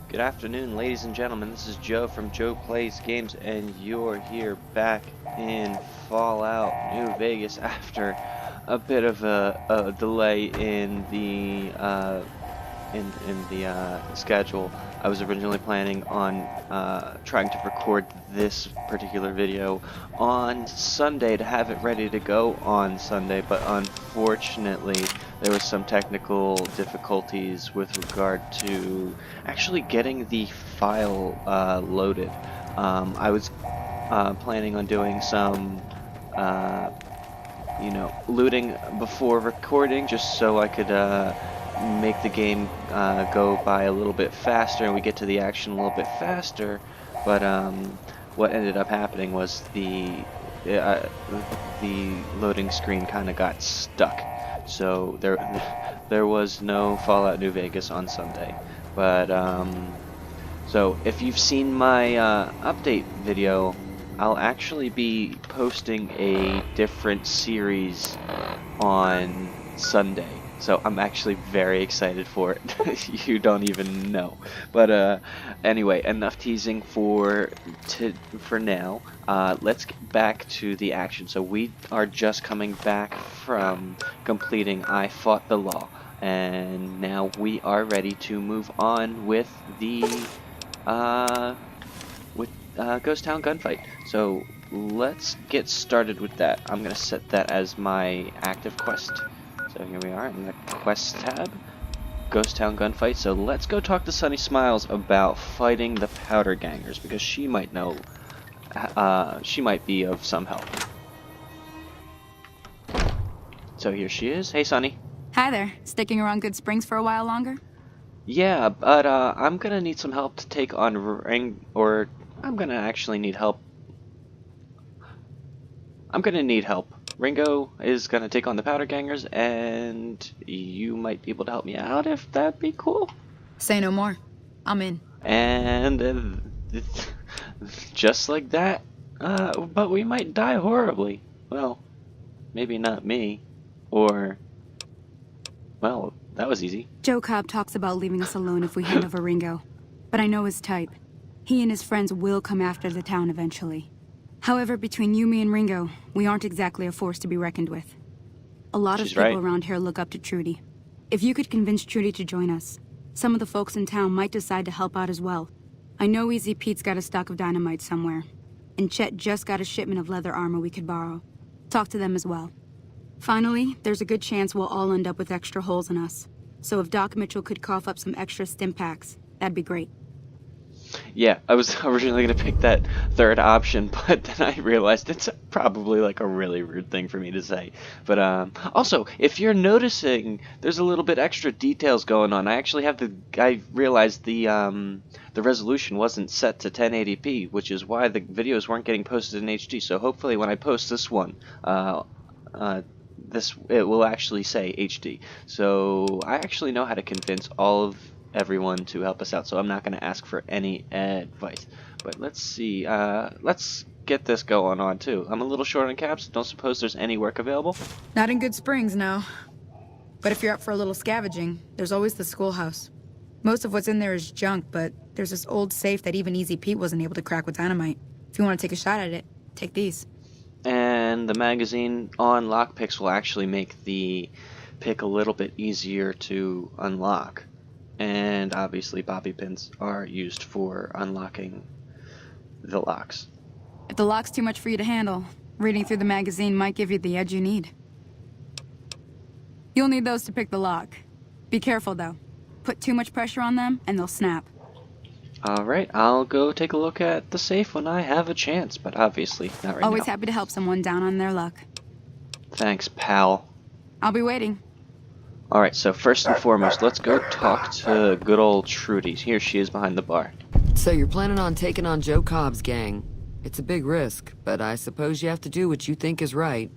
Good afternoon, ladies and gentlemen. This is Joe from Joe Plays Games, and you're here back in Fallout New Vegas after a bit of a delay in the schedule. I was originally planning on trying to record this particular video on Sunday to have it ready to go on Sunday, but unfortunately there was some technical difficulties with regard to actually getting the file loaded. I was planning on doing some looting before recording just so I could make the game go by a little bit faster and we get to the action a little bit faster, but what ended up happening was the loading screen kind of got stuck, so there was no Fallout New Vegas on Sunday. But so if you've seen my update video, I'll actually be posting a different series on Sunday. So I'm actually very excited for it. You don't even know. But anyway, enough teasing for now. Let's get back to the action. So we are just coming back from completing I Fought the Law, and now we are ready to move on with the Ghost Town Gunfight. So let's get started with that. I'm gonna set that as my active quest. So here we are in the quest tab, Ghost Town Gunfight. So let's go talk to Sunny Smiles about fighting the Powder Gangers, because she might know, she might be of some help. So here she is. Hey, Sunny. Hi there. Sticking around Goodsprings for a while longer? Yeah, but I'm gonna need some help to take on or I'm gonna actually need help. I'm gonna need help. Ringo is gonna take on the Powder Gangers, and you might be able to help me out if that'd be cool. Say no more. I'm in. And just like that, but we might die horribly. Well, maybe not me, or, well, that was easy. Joe Cobb talks about leaving us alone if we hand over Ringo. But I know his type. He and his friends will come after the town eventually. However, between you, me, and Ringo, we aren't exactly a force to be reckoned with. A lot of people around here look up to Trudy. If you could convince Trudy to join us, some of the folks in town might decide to help out as well. I know Easy Pete's got a stock of dynamite somewhere, and Chet just got a shipment of leather armor we could borrow. Talk to them as well. Finally, there's a good chance we'll all end up with extra holes in us. So if Doc Mitchell could cough up some extra stim packs, that'd be great. Yeah, I was originally going to pick that third option, but then I realized it's probably like a really rude thing for me to say. But also, if you're noticing, there's a little bit extra details going on. I realized the resolution wasn't set to 1080p, which is why the videos weren't getting posted in HD. So hopefully when I post this one, it will actually say HD. So I actually know how to convince all of everyone to help us out, so I'm not going to ask for any advice. But let's see, let's get this going on too. I'm a little short on caps. Don't suppose there's any work available? Not in Goodsprings, no. But if you're up for a little scavenging, there's always the schoolhouse. Most of what's in there is junk, but there's this old safe that even Easy Pete wasn't able to crack with dynamite. If you want to take a shot at it, take these. And the magazine on lockpicks will actually make the pick a little bit easier to unlock. And obviously bobby pins are used for unlocking the locks. If the lock's too much for you to handle, reading through the magazine might give you the edge you need. You'll need those to pick the lock. Be careful, though. Put too much pressure on them, and they'll snap. Alright, I'll go take a look at the safe when I have a chance, but obviously not right now. Always happy to help someone down on their luck. Thanks, pal. I'll be waiting. Alright, so first and foremost, let's go talk to good old Trudy. Here she is behind the bar. So you're planning on taking on Joe Cobb's gang. It's a big risk, but I suppose you have to do what you think is right.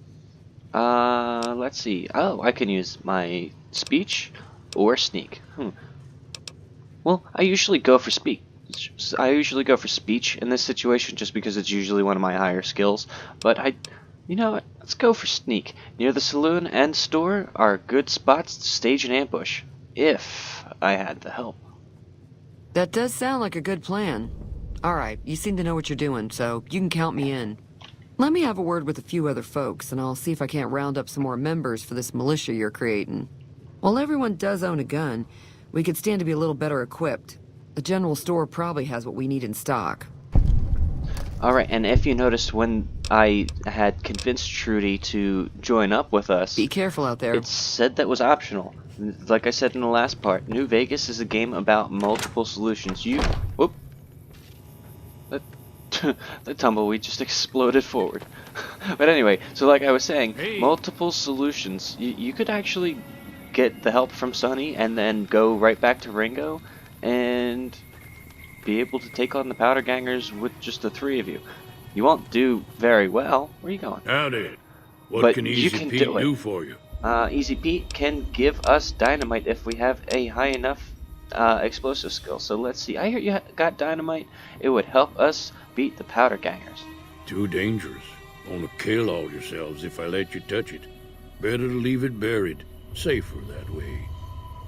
Let's see. Oh, I can use my speech or sneak. Well, I usually go for speech. In this situation just because it's usually one of my higher skills, but you know what? Let's go for sneak. Near the saloon and store are good spots to stage an ambush, if I had the help. That does sound like a good plan. Alright, you seem to know what you're doing, so you can count me in. Let me have a word with a few other folks, and I'll see if I can't round up some more members for this militia you're creating. While everyone does own a gun, we could stand to be a little better equipped. The general store probably has what we need in stock. Alright, and if you noticed when I had convinced Trudy to join up with us, Be careful out there. it said that was optional. Like I said in the last part, New Vegas is a game about multiple solutions. Whoop. The tumbleweed just exploded forward. But anyway, so like I was saying, multiple solutions. You could actually get the help from Sonny and then go right back to Ringo and be able to take on the powder gangers with just the three of you. You won't do very well. Where are you going? Howdy. What But can you Easy can Pete do it. for you? Easy Pete can give us dynamite if we have a high enough explosive skill. So let's see. I hear you got dynamite. It would help us beat the powder gangers. Too dangerous. Gonna kill all yourselves if I let you touch it. Better to leave it buried. Safer that way.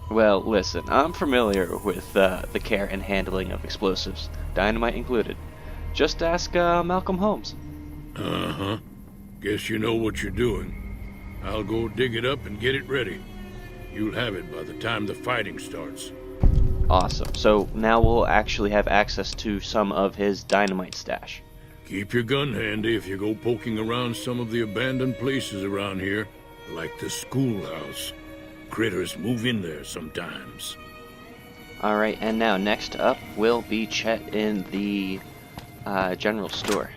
Well, listen, I'm familiar with the care and handling of explosives, dynamite included. Just ask Malcolm Holmes. Uh-huh. Guess you know what you're doing. I'll go dig it up and get it ready. You'll have it by the time the fighting starts. Awesome. So now we'll actually have access to some of his dynamite stash. Keep your gun handy if you go poking around some of the abandoned places around here, like the schoolhouse. Critters move in there sometimes. Alright, and now next up will be Chet in the general store.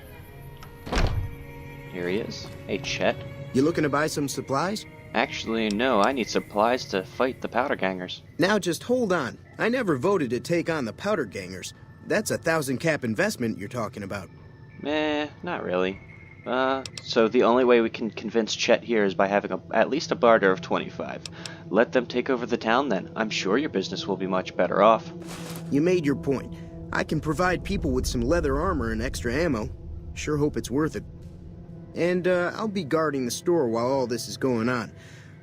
Here he is. Hey, Chet. You looking to buy some supplies? Actually, no, I need supplies to fight the powder gangers. Now just hold on. I never voted to take on the powder gangers. That's a 1,000 cap investment you're talking about. Not really. So the only way we can convince Chet here is by having at least a barter of 25. Let them take over the town then. I'm sure your business will be much better off. You made your point. I can provide people with some leather armor and extra ammo. Sure hope it's worth it. And I'll be guarding the store while all this is going on.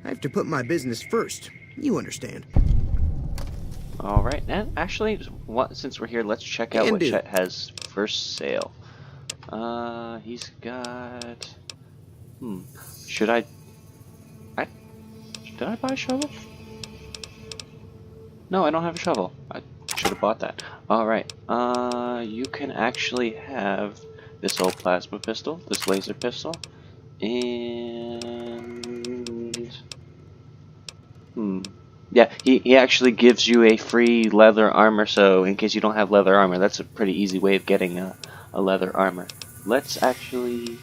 I have to put my business first. You understand. Alright, and actually, since we're here, let's check out what Chet has for sale. He's got... Should I... Did I buy a shovel? No, I don't have a shovel. I should have bought that. Alright, you can actually have this old plasma pistol, this laser pistol, and... Yeah, he actually gives you a free leather armor, so in case you don't have leather armor, that's a pretty easy way of getting a leather armor. Let's actually...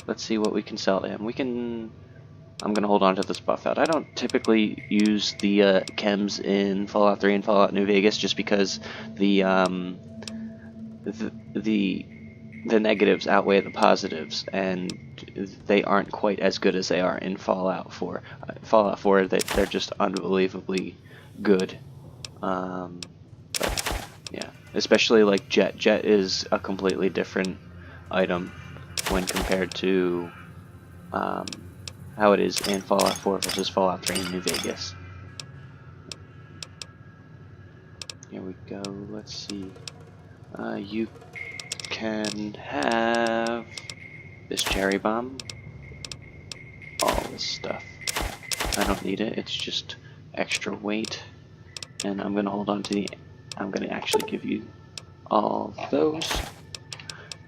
let's see what we can sell to him. I'm gonna hold on to this buff out. I don't typically use the chems in Fallout 3 and Fallout New Vegas just because the negatives outweigh the positives, and they aren't quite as good as they are in Fallout 4. Fallout 4, they're just unbelievably good. But yeah, especially like Jet. Jet is a completely different item when compared to how it is in Fallout 4 versus Fallout 3 in New Vegas. Here we go. Let's see. You can have this cherry bomb. All this stuff. I don't need it. It's just extra weight. And I'm gonna hold on to the... I'm gonna actually give you all those.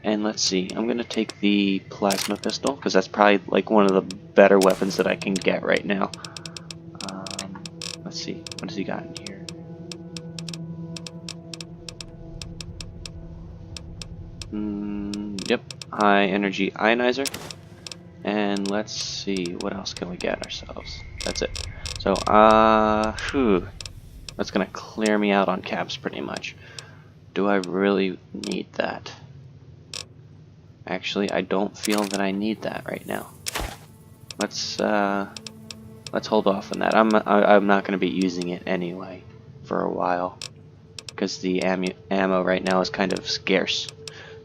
And let's see, I'm gonna take the plasma pistol, because that's probably like one of the better weapons that I can get right now. Let's see, what does he got in here? Yep, high energy ionizer. And let's see, what else can we get ourselves? That's it. So, that's gonna clear me out on caps pretty much. Do I really need that? Actually, I don't feel that I need that right now. Let's hold off on that. I'm not gonna be using it anyway for a while because the ammo right now is kind of scarce.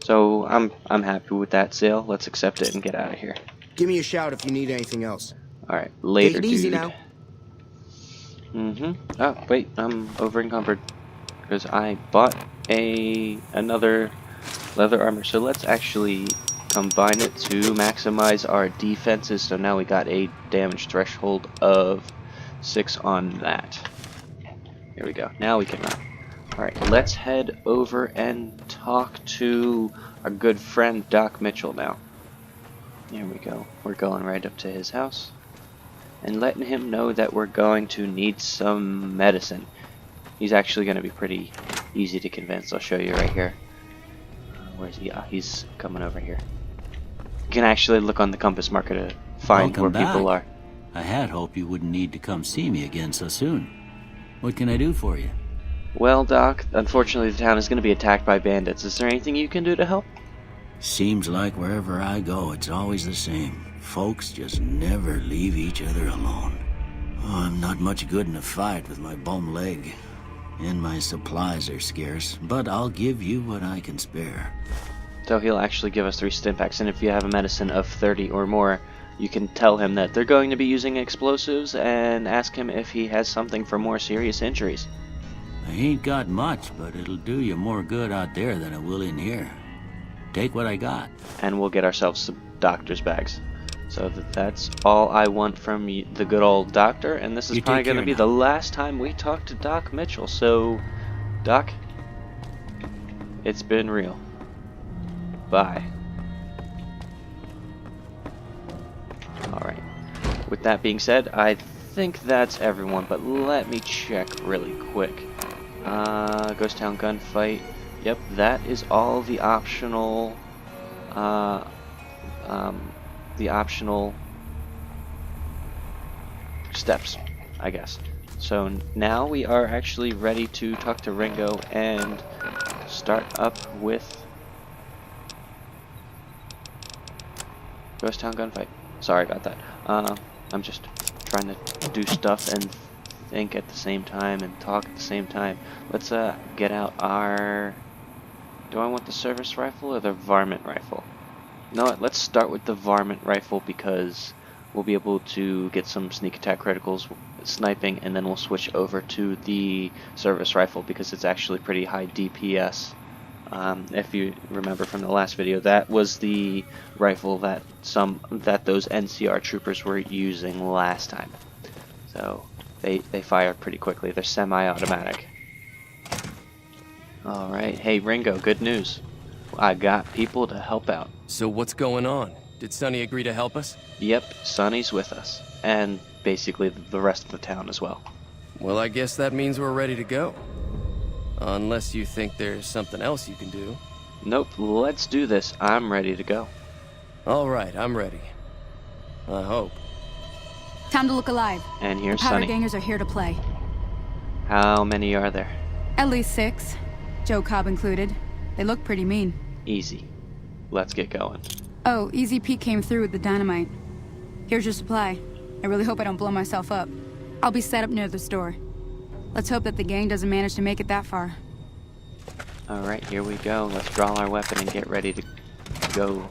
So I'm happy with that sale. Let's accept it and get out of here. Give me a shout if you need anything else. All right, later, Take it easy dude. now. Oh, wait, I'm over encumbered because I bought another leather armor. So let's actually combine it to maximize our defenses. So now we got a damage threshold of 6 on that. Here we go. Now we can run. Alright, let's head over and talk to our good friend Doc Mitchell now. Here we go. We're going right up to his house and letting him know that we're going to need some medicine. He's actually going to be pretty easy to convince. I'll show you right here. Where's he? He's coming over here. You can actually look on the compass marker to find Welcome where people back. are. I had hoped you wouldn't need to come see me again so soon. What can I do for you? Well, Doc, unfortunately the town is going to be attacked by bandits. Is there anything you can do to help? Seems like wherever I go, it's always the same. Folks just never leave each other alone. Oh, I'm not much good in a fight with my bum leg. And my supplies are scarce, but I'll give you what I can spare. So he'll actually give us 3 stimpaks, and if you have a medicine of 30 or more, you can tell him that they're going to be using explosives and ask him if he has something for more serious injuries. I ain't got much, but it'll do you more good out there than it will in here. Take what I got. And we'll get ourselves some doctor's bags. So that's all I want from the good old doctor, and this is You probably take going to care be now. the last time we talk to Doc Mitchell. So, Doc, it's been real. Bye. Alright. With that being said, I think that's everyone, but let me check really quick. Ghost Town Gunfight. Yep, that is all the optional, steps, I guess. So now we are actually ready to talk to Ringo and start up with Ghost Town Gunfight. Sorry about that. I'm just trying to do stuff and think at the same time and talk at the same time. Let's get out our... Do I want the service rifle or the varmint rifle? You know what? Let's start with the varmint rifle because we'll be able to get some sneak attack criticals sniping, and then we'll switch over to the service rifle because it's actually pretty high DPS. If you remember from the last video, that was the rifle that those NCR troopers were using last time. So they fire pretty quickly. They're semi-automatic. Alright, hey Ringo, good news. I got people to help out. So what's going on? Did Sonny agree to help us? Yep, Sonny's with us. And basically the rest of the town as well. Well, I guess that means we're ready to go. Unless you think there's something else you can do. Nope, let's do this. I'm ready to go. Alright, I'm ready. I hope. Time to look alive. And here's The powder Sonny. gangers are here to play. How many are there? At least 6. Joe Cobb included. They look pretty mean. Easy. Let's get going. Oh, Easy Pete came through with the dynamite. Here's your supply. I really hope I don't blow myself up. I'll be set up near the store. Let's hope that the gang doesn't manage to make it that far. Alright, here we go. Let's draw our weapon and get ready to go.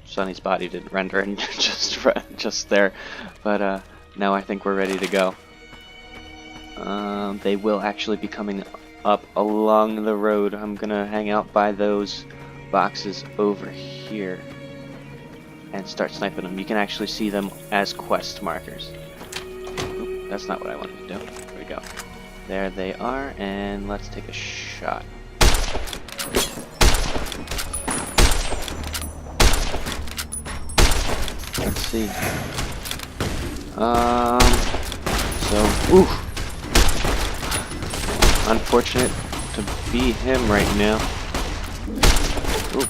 Sonny's body didn't render and just there. But now I think we're ready to go. They will actually be coming up along the road. I'm gonna hang out by those boxes over here and start sniping them. You can actually see them as quest markers. Oop, that's not what I wanted to do. Here we go. There they are, and let's take a shot. Let's see. Ooh. Unfortunate to be him right now. Ooh.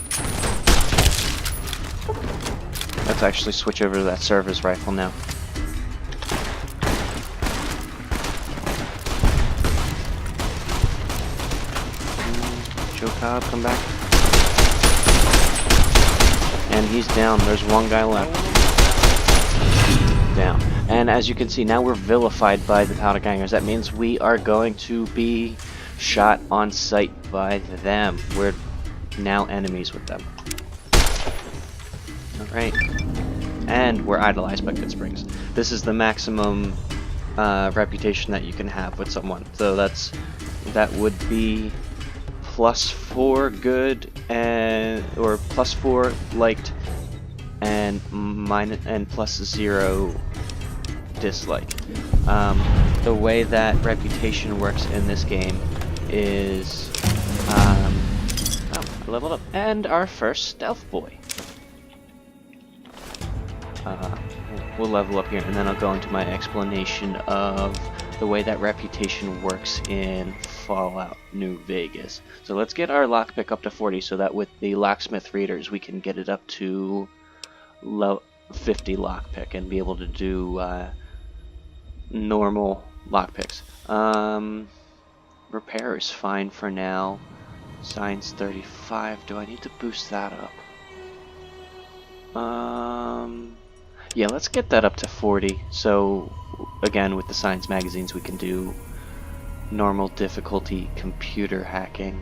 Let's actually switch over to that service rifle now. Joe Cobb, come back. And he's down. There's one guy left. Down. And as you can see, now we're vilified by the powder gangers. That means we are going to be shot on sight by them. We're now enemies with them. Alright. And we're idolized by Goodsprings. This is the maximum reputation that you can have with someone. So that would be +4 good or +4 liked and +0 dislike. The way that reputation works in this game is oh, leveled up, and our first stealth boy. We'll level up here, and then I'll go into my explanation of the way that reputation works in Fallout New Vegas. So let's get our lockpick up to 40, so that with the locksmith readers we can get it up to 50 lockpick and be able to do normal lockpicks. Repair is fine for now. Science 35. Do I need to boost that up? Yeah, let's get that up to 40. So again, with the science magazines, we can do normal difficulty computer hacking.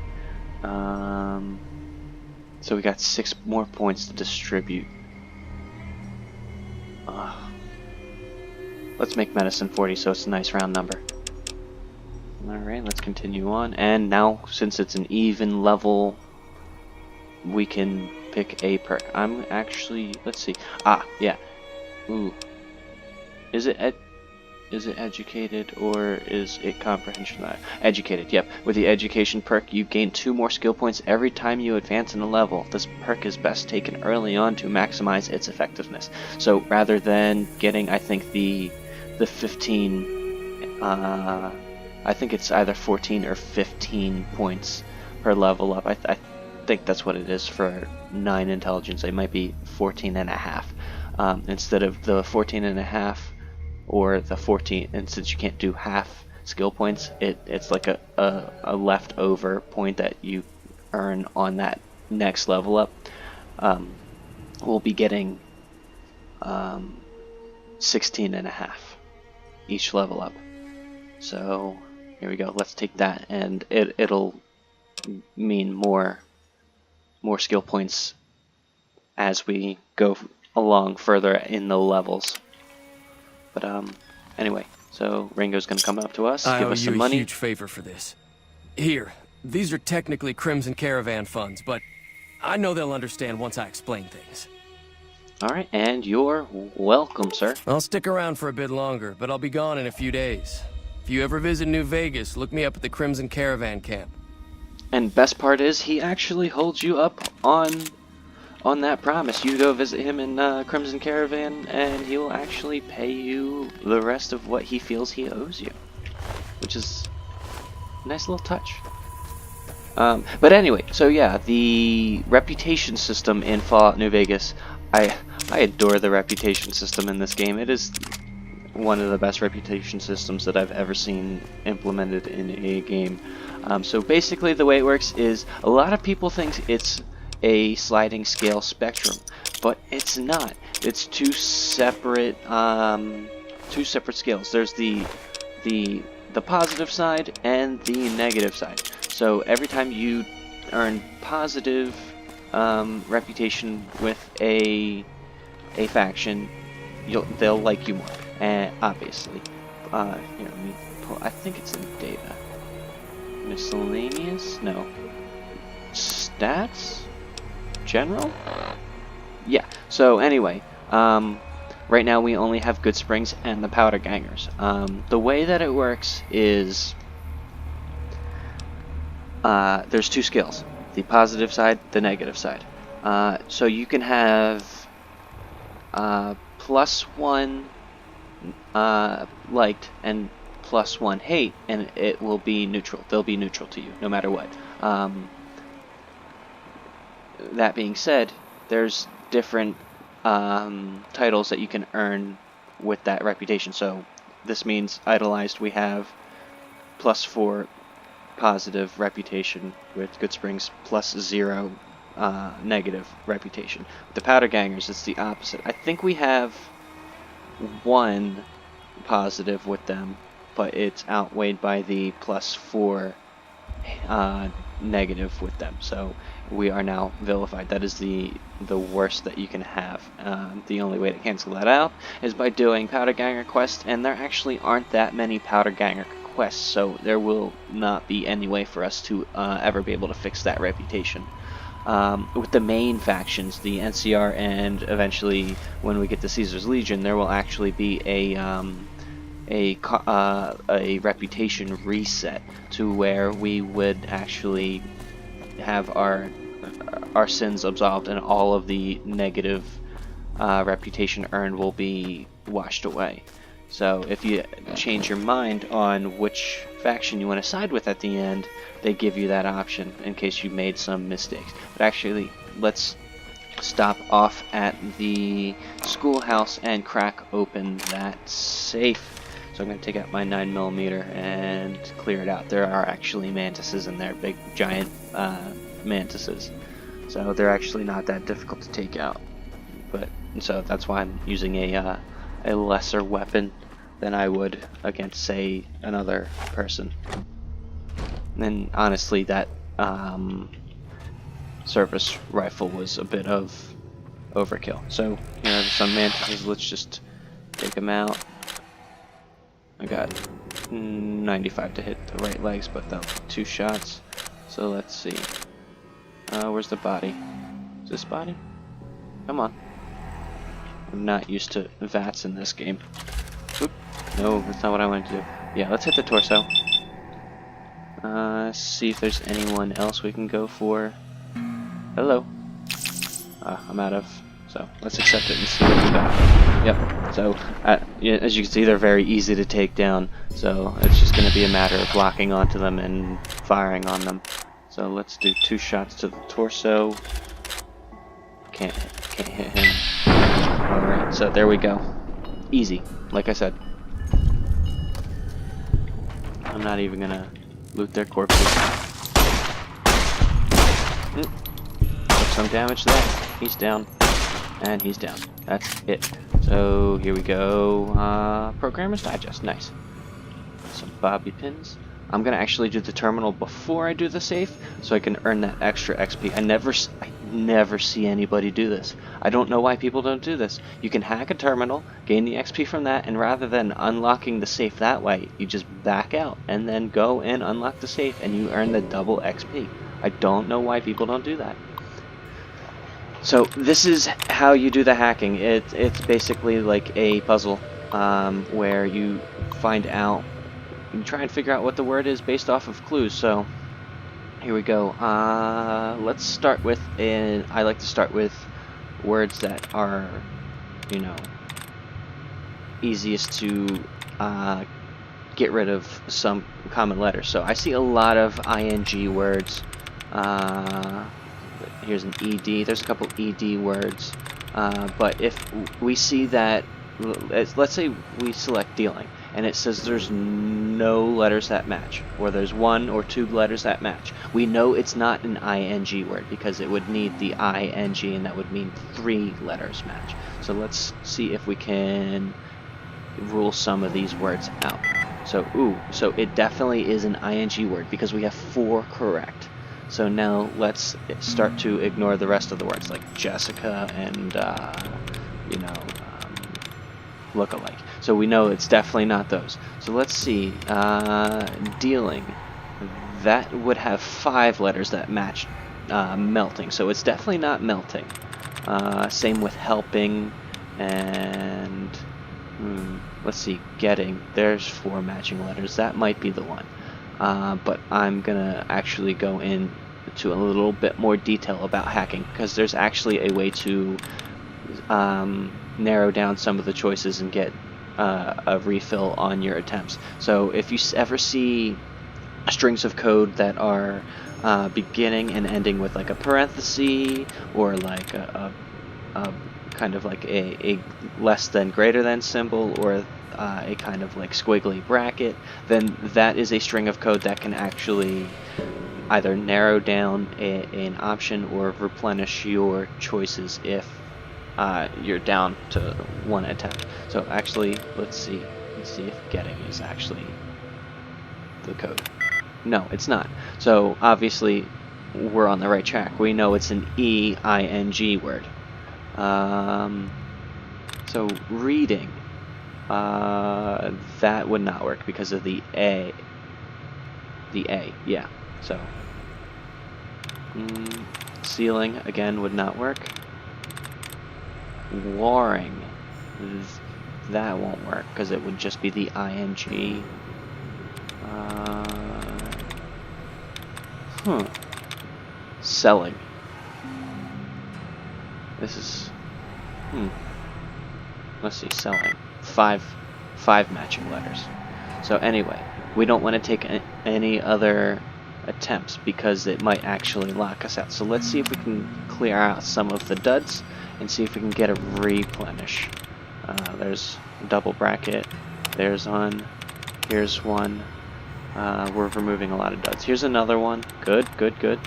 So we got 6 more points to distribute. Let's make medicine 40 so it's a nice round number. Alright, let's continue on. And now, since it's an even level, we can pick a perk. I'm actually, let's see. Yeah. Ooh. Is it educated or is it comprehension? Educated, yep. With the education perk, you gain 2 more skill points every time you advance in a level. This perk is best taken early on to maximize its effectiveness. So rather than getting, I think, the 15, I think it's either 14 or 15 points per level up. I think that's what it is for 9 intelligence. It might be 14 and a half. Instead of the 14 and a half or the 14, and since you can't do half skill points, it's like a leftover point that you earn on that next level up. We'll be getting 16 and a half each level up. So here we go. Let's take that, and it'll mean more skill points as we go along further in the levels. But anyway, so Ringo's gonna come up to us, give us some money. I owe you a huge favor for this. Here, these are technically Crimson Caravan funds, but I know they'll understand once I explain things. Alright, and you're welcome, sir. I'll stick around for a bit longer, but I'll be gone in a few days. If you ever visit New Vegas, look me up at the Crimson Caravan camp. And best part is, he actually holds you up on that promise. You go visit him in Crimson Caravan, and he'll actually pay you the rest of what he feels he owes you, which is a nice little touch. But anyway, so yeah, the reputation system in Fallout New Vegas, I adore the reputation system in this game. It is one of the best reputation systems that I've ever seen implemented in a game. So basically the way it works is, a lot of people think it's a sliding scale spectrum, but it's not. It's two separate scales. There's the positive side and the negative side. So every time you earn positive reputation with a faction, they'll like you more. And obviously, here, let me pull. I think it's in data. Miscellaneous? No. Stats? General? Yeah. So anyway, right now we only have Goodsprings and the Powder Gangers. The way that it works is, there's 2 skills: the positive side, the negative side. So you can have +1 liked and +1 hate, and it will be neutral. They'll be neutral to you no matter what. That being said, there's different titles that you can earn with that reputation. So this means idolized, we have +4 positive reputation with Goodsprings, +0 negative reputation. With the Powder Gangers, it's the opposite. I think we have 1 positive with them, but it's outweighed by the +4 negative with them. So we are now vilified. That is the worst that you can have. The only way to cancel that out is by doing Powder Ganger quests, and there actually aren't that many Powder Ganger quests, so there will not be any way for us to ever be able to fix that reputation. With the main factions, the NCR, and eventually when we get to Caesar's Legion, there will actually be a reputation reset to where we would actually have our sins absolved, and all of the negative reputation earned will be washed away. So if you change your mind on which faction you want to side with at the end, they give you that option in case you made some mistakes. But actually, let's stop off at the schoolhouse and crack open that safe. So I'm going to take out my 9mm and clear it out. There are actually mantises in there, big giant mantises. So they're actually not that difficult to take out. But so that's why I'm using a lesser weapon than I would against, say, another person. And honestly, that service rifle was a bit of overkill. So here are some mantises. Let's just take them out. I got 95 to hit the right legs, but that'll be 2 shots. So let's see. Where's the body? Is this body? Come on. I'm not used to VATS in this game. Oop. No, that's not what I wanted to do. Yeah, let's hit the torso. See if there's anyone else we can go for. Hello. I'm out of... So, let's accept it and see what we got. Yep. So, yeah, as you can see, they're very easy to take down. So, it's just going to be a matter of locking onto them and firing on them. So, let's do 2 shots to the torso. Can't hit him. Alright, so there we go. Easy, like I said. I'm not even going to loot their corpses. Took some damage there. He's down. And he's down. That's it. So here we go. Programmer's Digest. Nice. Some bobby pins. I'm gonna actually do the terminal before I do the safe, so I can earn that extra XP. I never see anybody do this. I don't know why people don't do this. You can hack a terminal, gain the XP from that, and rather than unlocking the safe that way, you just back out and then go and unlock the safe, and you earn the double XP. I don't know why people don't do that. So this is how you do the hacking. It's basically like a puzzle where you find out, you try and figure out what the word is based off of clues. So here we go. Let's start with, I like to start with words that are, you know, easiest to get rid of some common letters. So I see a lot of ing words. Here's an ED. There's a couple ED words. But if we see that, let's say we select dealing, and it says there's no letters that match, or there's 1 or 2 letters that match, we know it's not an ing word because it would need the ing, and that would mean 3 letters match. So let's see if we can rule some of these words out. So it definitely is an ing word because we have 4 correct. So now let's start to ignore the rest of the words like Jessica and, look-alike. So we know it's definitely not those. So let's see, dealing. That would have 5 letters that match melting. So it's definitely not melting. Same with helping and, let's see, getting. There's 4 matching letters. That might be the one. But I'm gonna actually go into a little bit more detail about hacking because there's actually a way to narrow down some of the choices and get a refill on your attempts. So if you ever see strings of code that are beginning and ending with like a parenthesis or like a kind of like a less than greater than symbol or a kind of like squiggly bracket, then that is a string of code that can actually either narrow down an option or replenish your choices if you're down to 1 attempt. So actually, let's see if getting is actually the code. No, it's not. So obviously we're on the right track. We know it's an E-I-N-G word. So reading, that would not work because of the A. The A, yeah. So ceiling again would not work. Warring, that won't work because it would just be the ing. Selling. This is let's see, selling. Five matching letters. So anyway, we don't want to take any other attempts because it might actually lock us out. So let's see if we can clear out some of the duds and see if we can get a replenish. There's a double bracket. There's one. Here's one. We're removing a lot of duds. Here's another one. Good, good, good.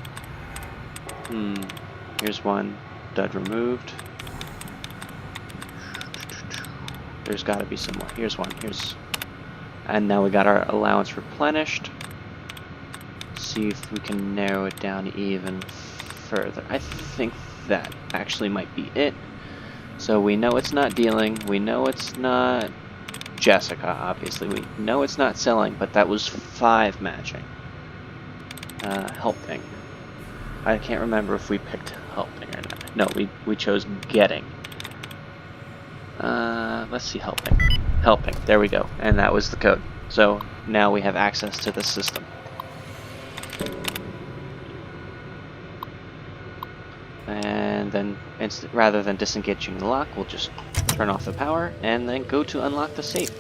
Here's one. Dud removed. There's got to be some more. Here's one. And now we got our allowance replenished. See if we can narrow it down even further. I think that actually might be it. So we know it's not dealing. We know it's not Jessica, obviously. We know it's not selling, but that was 5 matching. Helping. I can't remember if we picked helping or not. No, we chose getting. Let's see, helping. Helping, there we go. And that was the code. So now we have access to the system. And then rather than disengaging the lock, we'll just turn off the power and then go to unlock the safe.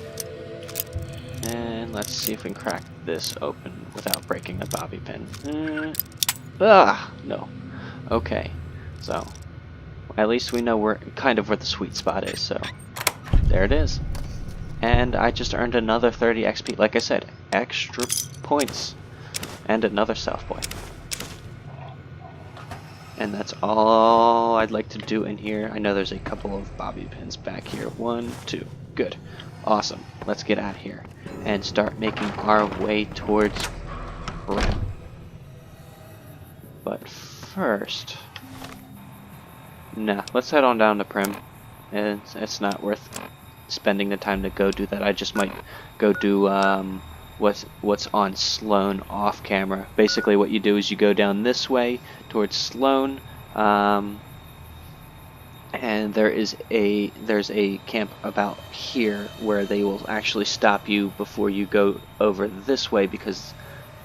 And let's see if we can crack this open without breaking the bobby pin. No. Okay, so at least we know we're kind of where the sweet spot is, so there it is. And I just earned another 30 XP. Like I said, extra points. And another South Boy. And that's all I'd like to do in here. I know there's a couple of bobby pins back here. 1, 2. Good. Awesome. Let's get out of here and start making our way towards Prim. But first... Nah, let's head on down to Prim. It's not worth spending the time to go do that. I just might go do what's on Sloan off camera. Basically what you do is you go down this way towards Sloan, and there's a camp about here where they will actually stop you before you go over this way, because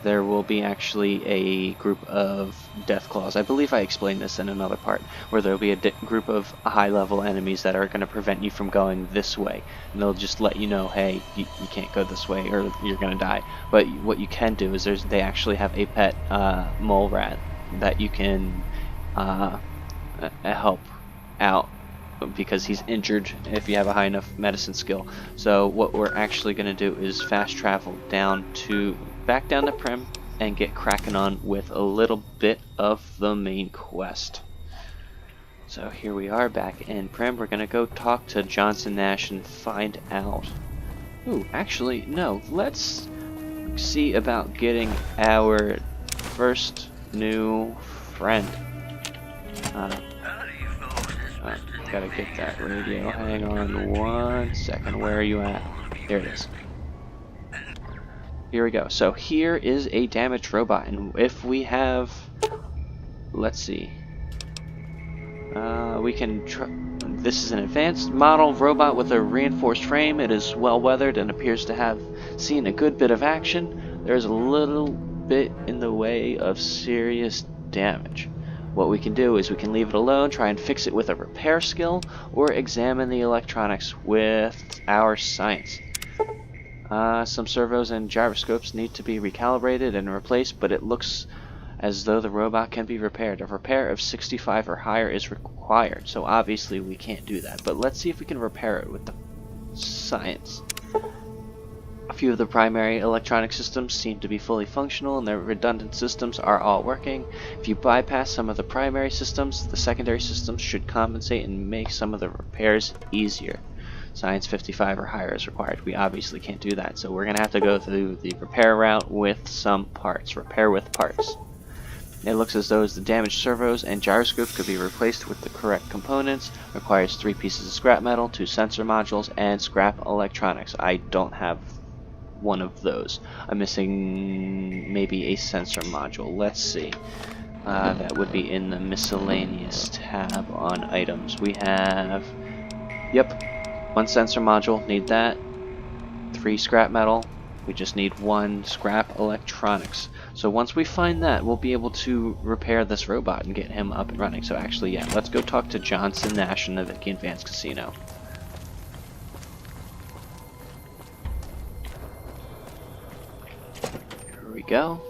there will be actually a group of Deathclaws. I believe I explained this in another part, where there will be a group of high-level enemies that are going to prevent you from going this way. And they'll just let you know, hey, you can't go this way or you're going to die. But what you can do is they actually have a pet mole rat that you can help out because he's injured if you have a high enough medicine skill. So what we're actually going to do is fast travel back down to Prim and get cracking on with a little bit of the main quest. So here we are back in Prim. We're gonna go talk to Johnson Nash and find out. Ooh, actually, no. Let's see about getting our first new friend. Gotta get that radio. Hang on 1 second. Where are you at? There it is. Here we go. So here is a damaged robot, and if we have, let's see, we can this is an advanced model robot with a reinforced frame. It is well weathered and appears to have seen a good bit of action. There's a little bit in the way of serious damage. What we can do is we can leave it alone, try and fix it with a repair skill, or examine the electronics with our science. Some servos and gyroscopes need to be recalibrated and replaced, but it looks as though the robot can be repaired. A repair of 65 or higher is required, so obviously we can't do that. But let's see if we can repair it with the science. A few of the primary electronic systems seem to be fully functional, and their redundant systems are all working. If you bypass some of the primary systems, the secondary systems should compensate and make some of the repairs easier. Science 55 or higher is required. We obviously can't do that, so we're going to have to go through the repair route with some parts. Repair with parts. It looks as though the damaged servos and gyroscope could be replaced with the correct components. Requires 3 pieces of scrap metal, 2 sensor modules, and scrap electronics. I don't have one of those. I'm missing maybe a sensor module. Let's see. That would be in the miscellaneous tab on items. We have, yep, 1 sensor module, need that. 3 scrap metal. We just need 1 scrap electronics. So once we find that, we'll be able to repair this robot and get him up and running. So actually, yeah, let's go talk to Johnson, Nash, and the Vicky and Vance Casino. Here we go.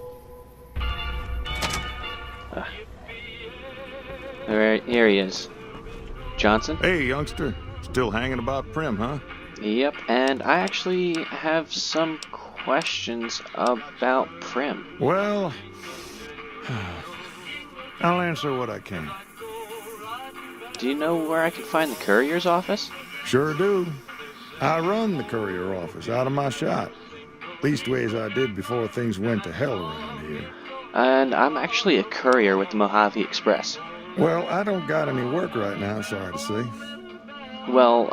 Here he is. Johnson? Hey, youngster. Still hanging about Prim, huh? Yep, and I actually have some questions about Prim. Well, I'll answer what I can. Do you know where I can find the courier's office? Sure do. I run the courier office out of my shop. Leastways I did before things went to hell around here. And I'm actually a courier with the Mojave Express. Well, I don't got any work right now, sorry to say. Well,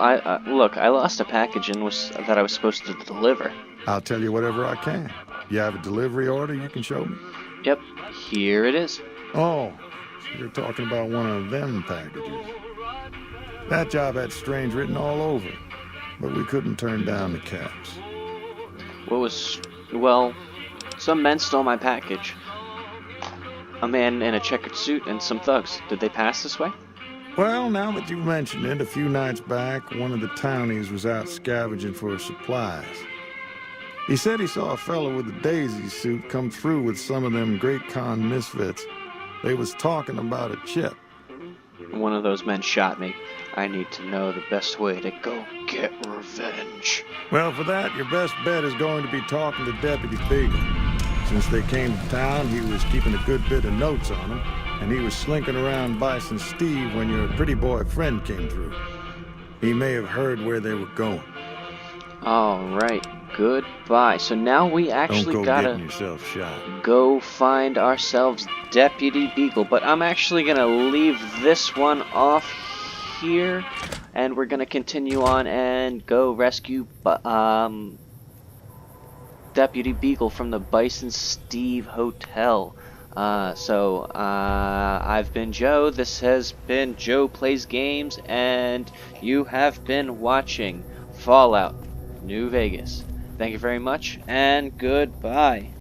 look, I lost a package that I was supposed to deliver. I'll tell you whatever I can. You have a delivery order you can show me? Yep, here it is. Oh, so you're talking about one of them packages. That job had strange written all over it, but we couldn't turn down the caps. Well, some men stole my package. A man in a checkered suit and some thugs. Did they pass this way? Well, now that you've mentioned it, a few nights back, one of the townies was out scavenging for supplies. He said he saw a fellow with a daisy suit come through with some of them Great Con misfits. They was talking about a chip. One of those men shot me. I need to know the best way to go get revenge. Well, for that, your best bet is going to be talking to Deputy Beagle. Since they came to town, he was keeping a good bit of notes on them, and he was slinking around Bison Steve when your pretty boy friend came through. He may have heard where they were going. Alright, goodbye. So now we actually Don't go gotta getting yourself shot. go find ourselves Deputy Beagle. But I'm actually gonna leave this one off here, and we're gonna continue on and go rescue Deputy Beagle from the Bison Steve Hotel. I've been Joe, this has been Joe Plays Games, and you have been watching Fallout New Vegas. Thank you very much, and goodbye.